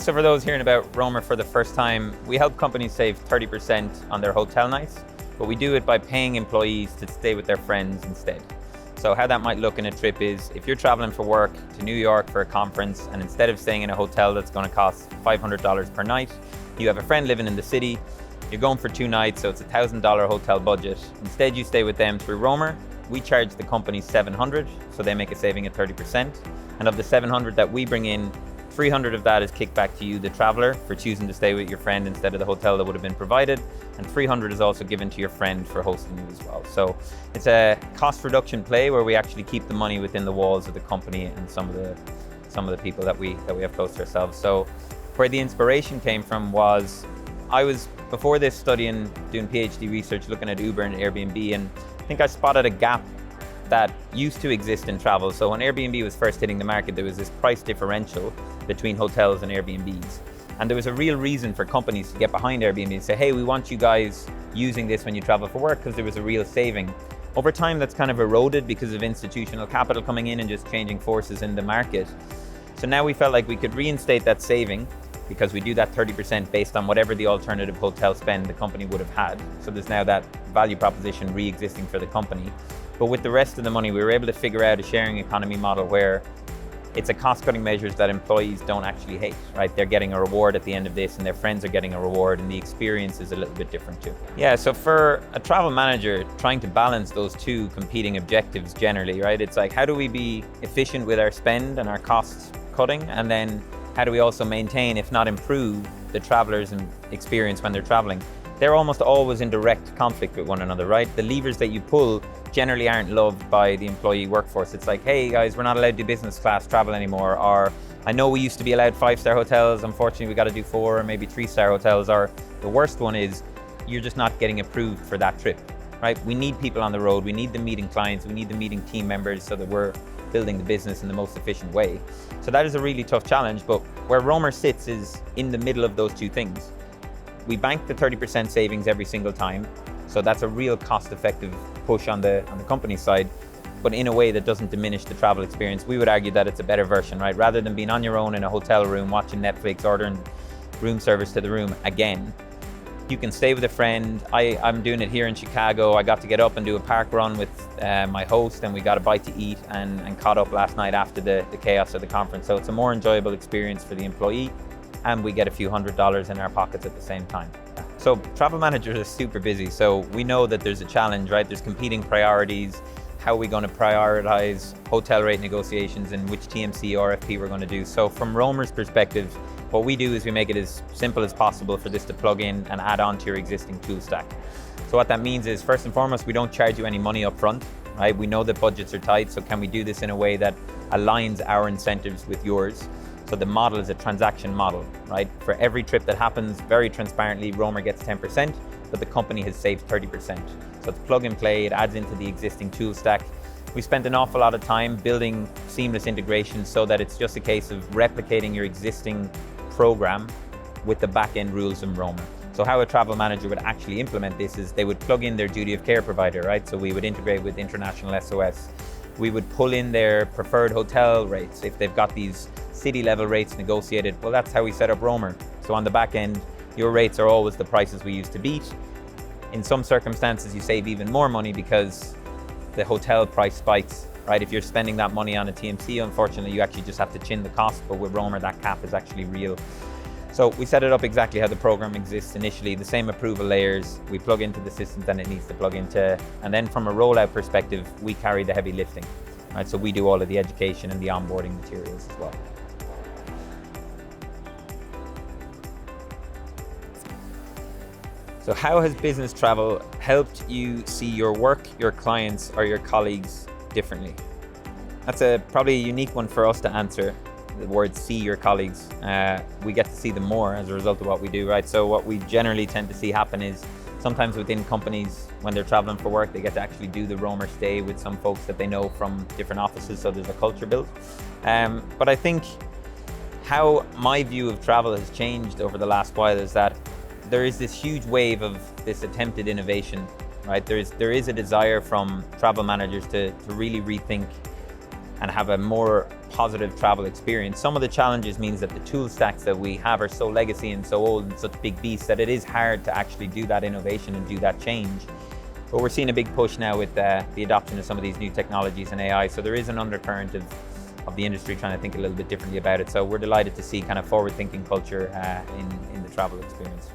so for those hearing about Roamr for the first time, we help companies save 30% on their hotel nights, but we do it by paying employees to stay with their friends instead. So how that might look in a trip is, if you're traveling for work to New York for a conference, and instead of staying in a hotel that's going to cost $500 per night, you have a friend living in the city, you're going for 2 nights, so it's a $1,000 hotel budget. Instead, you stay with them through Roamr. We charge the company $700, so they make a saving of 30%. And of the $700 that we bring in, $300 of that is kicked back to you, the traveler, for choosing to stay with your friend instead of the hotel that would have been provided. And $300 is also given to your friend for hosting you as well. So it's a cost reduction play where we actually keep the money within the walls of the company and some of the people that we have close to ourselves. So where the inspiration came from was, I was, before this, studying, doing PhD research, looking at Uber and Airbnb, and I think I spotted a gap that used to exist in travel. So when Airbnb was first hitting the market, there was this price differential between hotels and Airbnbs. And there was a real reason for companies to get behind Airbnb and say, hey, we want you guys using this when you travel for work, because there was a real saving. Over time, that's kind of eroded because of institutional capital coming in and just changing forces in the market. So now we felt like we could reinstate that saving, because we do that 30% based on whatever the alternative hotel spend the company would have had. So there's now that value proposition re-existing for the company. But with the rest of the money, we were able to figure out a sharing economy model where it's a cost-cutting measures that employees don't actually hate, right? They're getting a reward at the end of this, and their friends are getting a reward, and the experience is a little bit different too. Yeah, so for a travel manager, trying to balance those two competing objectives generally, right? It's like, how do we be efficient with our spend and our cost cutting? And then how do we also maintain, if not improve, the travelers' experience when they're traveling? They're almost always in direct conflict with one another, right? The levers that you pull generally aren't loved by the employee workforce. It's like, hey guys, we're not allowed to do business class travel anymore. Or, I know we used to be allowed 5-star hotels, unfortunately we got to do 4 or maybe 3-star hotels. Or the worst one is, you're just not getting approved for that trip, right? We need people on the road, we need them meeting clients, we need them meeting team members so that we're building the business in the most efficient way. So that is a really tough challenge, but where Roamr sits is in the middle of those two things. We bank the 30% savings every single time, so that's a real cost-effective push on the company side, but in a way that doesn't diminish the travel experience. We would argue that it's a better version, right? Rather than being on your own in a hotel room, watching Netflix, ordering room service to the room again, you can stay with a friend. I'm doing it here in Chicago. I got to get up and do a park run with my host, and we got a bite to eat and caught up last night after the chaos of the conference. So it's a more enjoyable experience for the employee, and we get a few $100s in our pockets at the same time. So travel managers are super busy, so we know that there's a challenge, right? There's competing priorities. How are we going to prioritize hotel rate negotiations and which TMC RFP we're going to do? So from Roamr's perspective, what we do is we make it as simple as possible for this to plug in and add on to your existing tool stack. So what that means is, first and foremost, we don't charge you any money up front, right? We know that budgets are tight, so can we do this in a way that aligns our incentives with yours? So the model is a transaction model, right? For every trip that happens, very transparently, Roamr gets 10%, but the company has saved 30%. So it's plug and play, it adds into the existing tool stack. We spent an awful lot of time building seamless integration so that it's just a case of replicating your existing program with the back-end rules in Roamr. So how a travel manager would actually implement this is they would plug in their duty of care provider, right? So we would integrate with International SOS. We would pull in their preferred hotel rates. If they've got these city level rates negotiated, well, that's how we set up Roamr. So on the back end, your rates are always the prices we use to beat. In some circumstances, you save even more money because the hotel price spikes, right? If you're spending that money on a TMC, unfortunately, you actually just have to chin the cost, but with Roamr, that cap is actually real. So we set it up exactly how the program exists initially, the same approval layers, we plug into the systems that it needs to plug into, and then from a rollout perspective, we carry the heavy lifting, right? So we do all of the education and the onboarding materials as well. So how has business travel helped you see your work, your clients, or your colleagues differently? That's probably a unique one for us to answer, the word see your colleagues. We get to see them more as a result of what we do, right? So what we generally tend to see happen is sometimes within companies, when they're traveling for work, they get to actually do the Roamr stay with some folks that they know from different offices, so there's a culture built. But I think how my view of travel has changed over the last while is that there is this huge wave of this attempted innovation, right? There is a desire from travel managers to really rethink and have a more positive travel experience. Some of the challenges means that the tool stacks that we have are so legacy and so old and such big beasts that it is hard to actually do that innovation and do that change. But we're seeing a big push now with the adoption of some of these new technologies and AI. So there is an undercurrent of the industry trying to think a little bit differently about it. So we're delighted to see kind of forward-thinking culture in the travel experience.